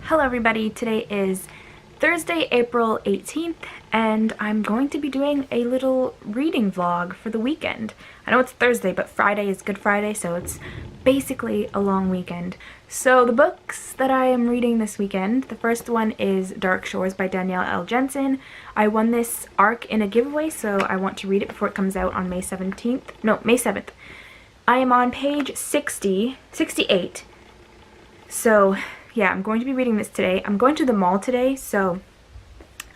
Hello everybody, today is Thursday, April 18th, and I'm going to be doing a little reading vlog for the weekend. I know it's Thursday, but Friday is Good Friday, so it's basically a long weekend. So the books that I am reading this weekend, the first one is Dark Shores by Danielle L. Jensen. I won this ARC in a giveaway, so I want to read it before it comes out on May 7th. I am on page 68. So yeah, I'm going to be reading this today. I'm going to the mall today, so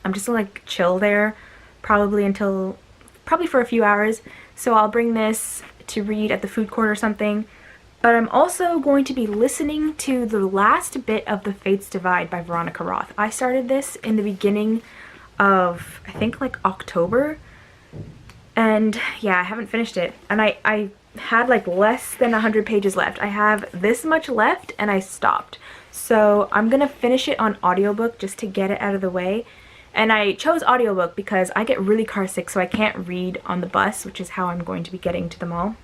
I'm just gonna like chill there probably for a few hours. So I'll bring this to read at the food court or something. But I'm also going to be listening to the last bit of The Fates Divide by Veronica Roth. I started this in the beginning of, I think, like October. And yeah, I haven't finished it. And I had like less than 100 pages left. I have this much left and I stopped. So I'm gonna finish it on audiobook just to get it out of the way. And I chose audiobook because I get really car sick, so I can't read on the bus, which is how I'm going to be getting to the mall.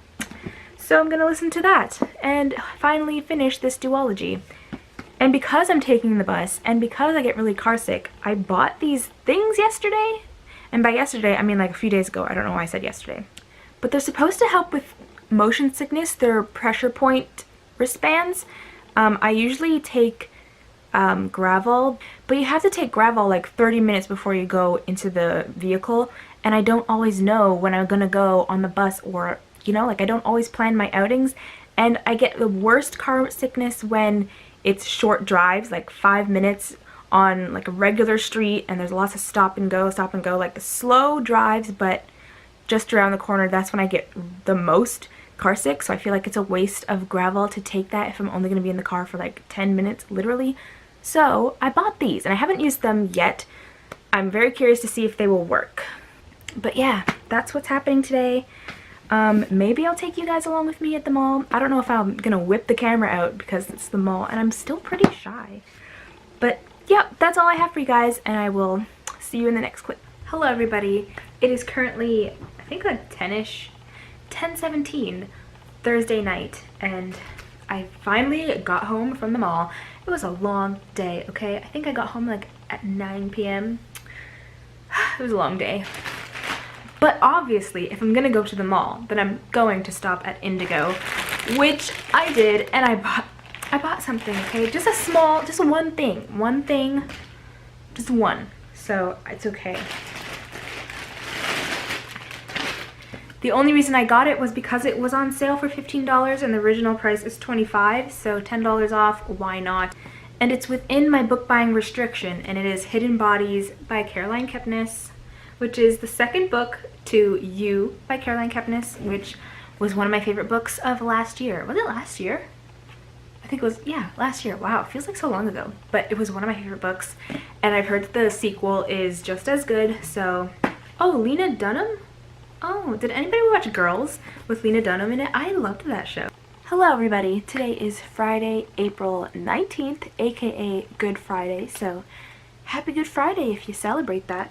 So I'm gonna listen to that and finally finish this duology. And because I'm taking the bus and because I get really car sick, I bought these things yesterday. And by yesterday, I mean like a few days ago. I don't know why I said yesterday. But they're supposed to help with motion sickness. They're pressure point wristbands. I usually take Gravol, but you have to take Gravol like 30 minutes before you go into the vehicle, and I don't always know when I'm gonna go on the bus, or you know, like I don't always plan my outings, and I get the worst car sickness when it's short drives, like 5 minutes on like a regular street and there's lots of stop and go, like the slow drives but just around the corner. That's when I get the most car sick, so I feel like it's a waste of Gravol to take that if I'm only going to be in the car for like 10 minutes literally. So I bought these and I haven't used them yet. I'm very curious to see if they will work. But yeah, that's what's happening today. Maybe I'll take you guys along with me at the mall. I don't know if I'm gonna whip the camera out because it's the mall and I'm still pretty shy. But yeah, that's all I have for you guys, and I will see you in the next clip. Hello everybody. It is currently, I think like 10:17 Thursday night, and I finally got home from the mall. It was a long day, okay? I think I got home like at 9 p.m. It was a long day. But obviously, if I'm gonna go to the mall, then I'm going to stop at Indigo, which I did, and I bought something, okay? Just one thing, just one. So it's okay. The only reason I got it was because it was on sale for $15 and the original price is $25, so $10 off, why not? And it's within my book buying restriction, and it is Hidden Bodies by Caroline Kepnes, which is the second book to You by Caroline Kepnes, which was one of my favorite books of last year. Was it last year? I think it was, yeah, last year. Wow, it feels like so long ago. But it was one of my favorite books, and I've heard that the sequel is just as good, so... Oh, Lena Dunham? Oh, did anybody watch Girls with Lena Dunham in it? I loved that show. Hello everybody, today is Friday, April 19th, aka Good Friday, so happy Good Friday if you celebrate that.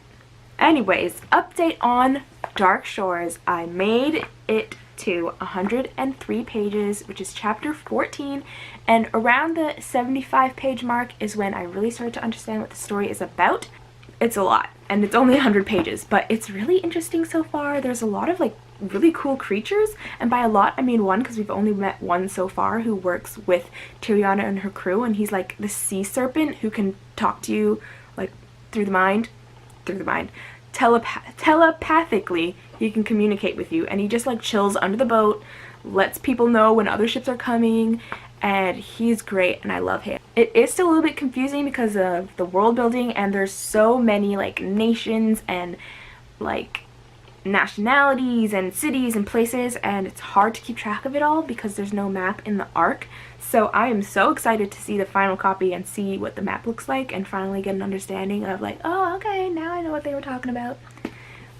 Anyways, update on Dark Shores. I made it to 103 pages, which is chapter 14, and around the 75 page mark is when I really started to understand what the story is about. It's a lot, and it's only 100 pages, but it's really interesting so far. There's a lot of like really cool creatures, and by a lot I mean one, because we've only met one so far who works with Tiriana and her crew, and he's like the sea serpent who can talk to you like through the mind, telepathically. He can communicate with you, and he just like chills under the boat, lets people know when other ships are coming, and he's great and I love him. It is still a little bit confusing because of the world building, and there's so many like nations and like nationalities and cities and places, and it's hard to keep track of it all because there's no map in the ARC. So I am so excited to see the final copy and see what the map looks like and finally get an understanding of like, oh okay, now I know what they were talking about.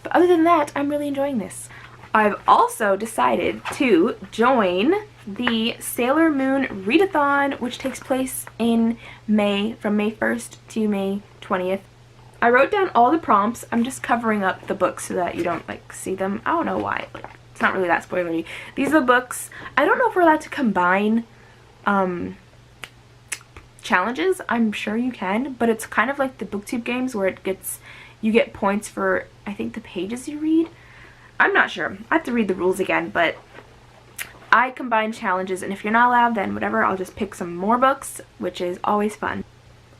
But other than that, I'm really enjoying this. I've also decided to join the Sailor Moon readathon, which takes place in May, from May 1st to May 20th. I wrote down all the prompts. I'm just covering up the books so that you don't like see them. I don't know why. Like, it's not really that spoilery. These are the books. I don't know if we're allowed to combine challenges. I'm sure you can, but it's kind of like the booktube games where you get points for, I think, the pages you read. I'm not sure. I have to read the rules again, but I combine challenges, and if you're not allowed, then whatever, I'll just pick some more books, which is always fun.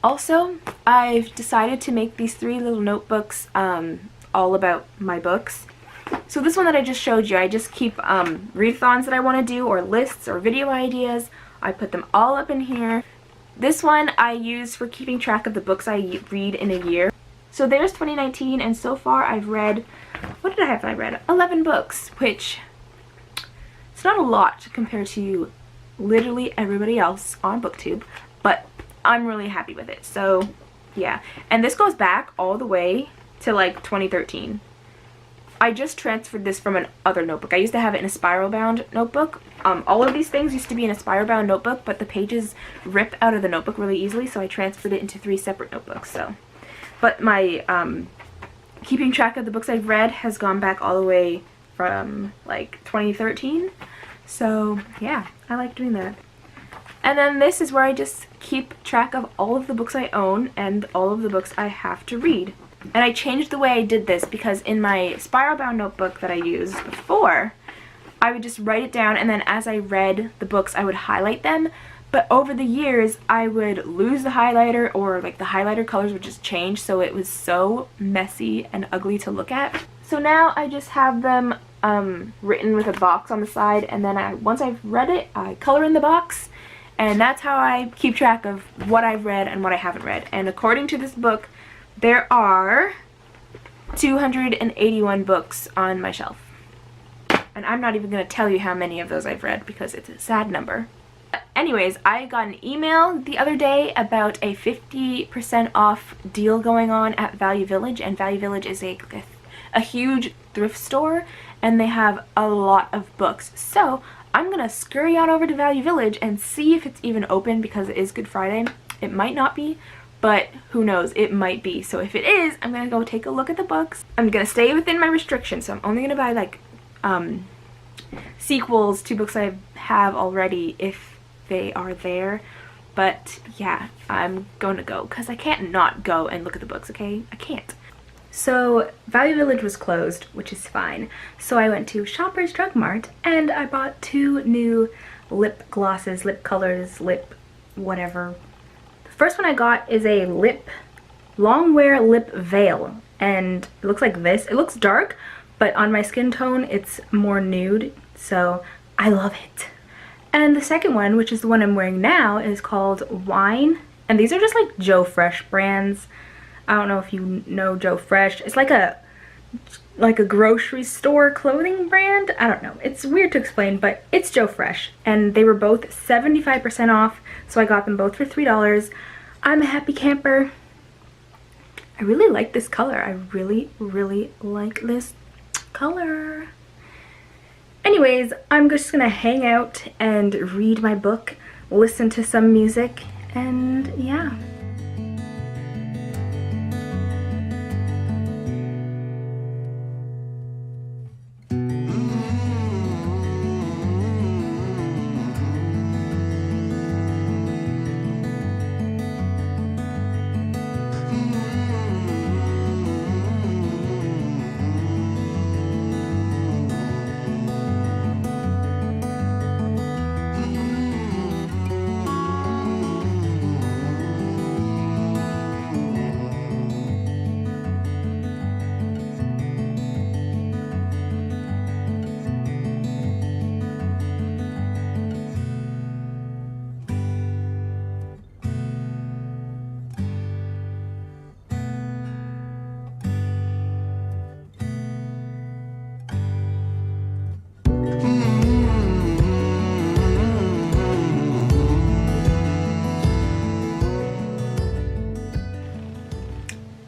Also, I've decided to make these 3 little notebooks all about my books. So this one that I just showed you, I just keep readathons that I want to do, or lists, or video ideas. I put them all up in here. This one I use for keeping track of the books I read in a year. So there's 2019, and so far I've read, what did I have I read? 11 books, which it's not a lot compared to literally everybody else on BookTube, but I'm really happy with it. So yeah, and this goes back all the way to like 2013. I just transferred this from another notebook. I used to have it in a spiral bound notebook. All of these things used to be in a spiral bound notebook, but the pages rip out of the notebook really easily, so I transferred it into 3 separate notebooks. But my keeping track of the books I've read has gone back all the way from like 2013. So yeah, I like doing that. And then this is where I just keep track of all of the books I own and all of the books I have to read. And I changed the way I did this because in my spiral bound notebook that I used before, I would just write it down, and then as I read the books I would highlight them. But over the years I would lose the highlighter, or like the highlighter colors would just change, so it was so messy and ugly to look at. So now I just have them written with a box on the side, and then once I've read it, I color in the box, and that's how I keep track of what I've read and what I haven't read. And according to this book, there are 281 books on my shelf. And I'm not even going to tell you how many of those I've read because it's a sad number. Anyways, I got an email the other day about a 50% off deal going on at Value Village, and Value Village is a huge thrift store, and they have a lot of books. So I'm going to scurry on over to Value Village and see if it's even open because it is Good Friday. It might not be, but who knows, it might be. So if it is, I'm gonna go take a look at the books. I'm gonna stay within my restrictions, so I'm only gonna buy like sequels to books I have already if they are there. But yeah, I'm gonna go because I can't not go and look at the books, okay? I can't. So Value Village was closed, which is fine. So I went to Shoppers Drug Mart and I bought 2 new lip glosses, lip colors, lip whatever. First one I got is a long wear lip veil, and it looks like this. It looks dark, but on my skin tone it's more nude, so I love it. And the second one, which is the one I'm wearing now, is called Wine, and these are just like Joe Fresh brands. I don't know if you know Joe Fresh. It's like a grocery store clothing brand. I don't know. It's weird to explain, but it's Joe Fresh. And they were both 75% off, so I got them both for $3. I'm a happy camper. I really like this color. I really, really like this color. Anyways, I'm just gonna hang out and read my book, listen to some music, and yeah.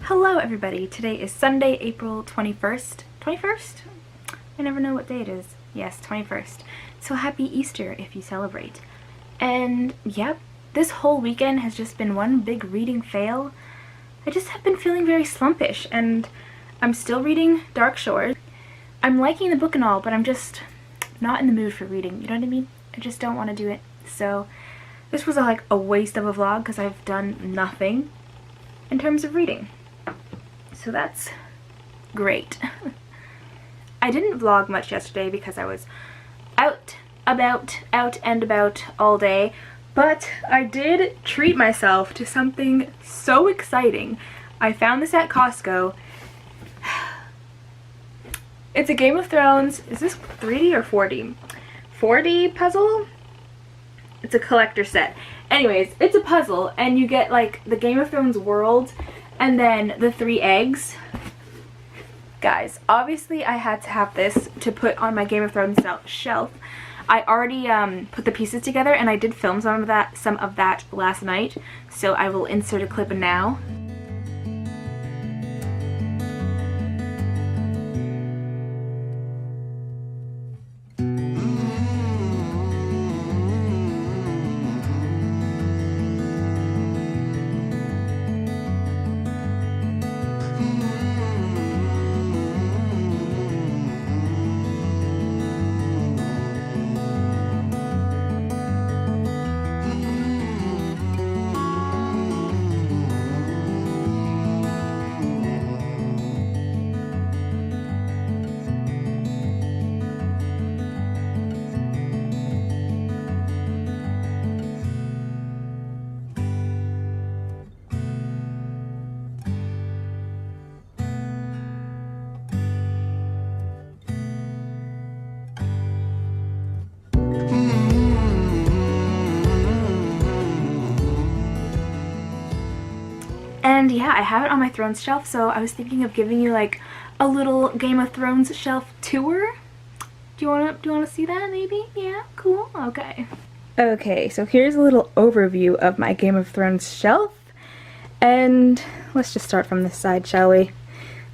Hello everybody, today is Sunday, April 21st. 21st? I never know what day it is. Yes, 21st. So happy Easter if you celebrate. And yep, this whole weekend has just been one big reading fail. I just have been feeling very slumpish, and I'm still reading Dark Shores. I'm liking the book and all, but I'm just not in the mood for reading, you know what I mean? I just don't want to do it. So this was like a waste of a vlog because I've done nothing in terms of reading. So that's great. I didn't vlog much yesterday because I was out and about all day, but I did treat myself to something so exciting. I found this at Costco. It's a Game of Thrones, is this 3D or 4D? 4D puzzle? It's a collector set. Anyways, it's a puzzle and you get like the Game of Thrones world and then the 3 eggs. Guys, obviously I had to have this to put on my Game of Thrones shelf. I already put the pieces together and I did film some of that last night, so I will insert a clip now. And yeah, I have it on my Thrones shelf, so I was thinking of giving you like a little Game of Thrones shelf tour. Do you wanna see that maybe? Yeah, cool, okay. Okay, so here's a little overview of my Game of Thrones shelf. And let's just start from this side, shall we?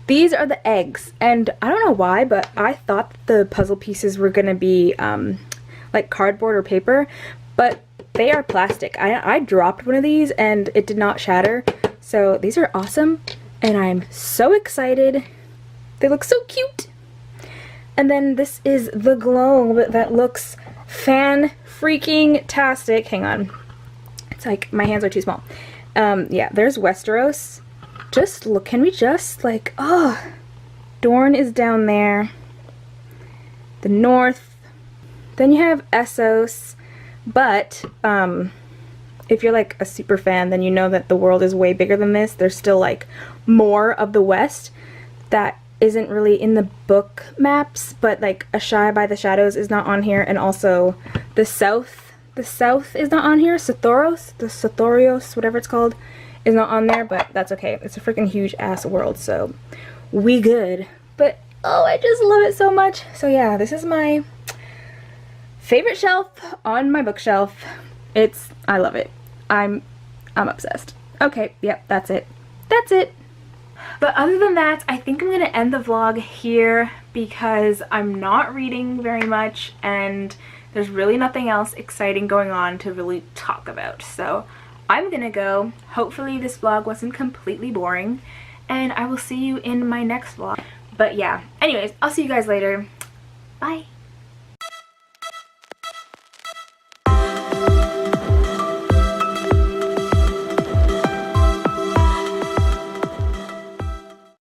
These are the eggs, and I don't know why, but I thought the puzzle pieces were gonna be like cardboard or paper, but they are plastic. I dropped one of these and it did not shatter. So these are awesome and I'm so excited. They look so cute. And then this is the globe that looks fan-freaking-tastic. Hang on. It's like my hands are too small. Yeah, there's Westeros. Just look, can we just like, oh, Dorne is down there. The north. Then you have Essos. But, if you're like a super fan, then you know that the world is way bigger than this. There's still like more of the West that isn't really in the book maps, but like Ashai by the Shadows is not on here, and also the South is not on here. Sothorios, whatever it's called, is not on there, but that's okay. It's a freaking huge ass world, so we good. But, oh, I just love it so much. So yeah, this is my favorite shelf on my bookshelf. I love it. I'm obsessed. Okay, yep, that's it. That's it. But other than that, I think I'm gonna end the vlog here because I'm not reading very much and there's really nothing else exciting going on to really talk about. So I'm gonna go. Hopefully this vlog wasn't completely boring and I will see you in my next vlog. But yeah, anyways, I'll see you guys later. Bye.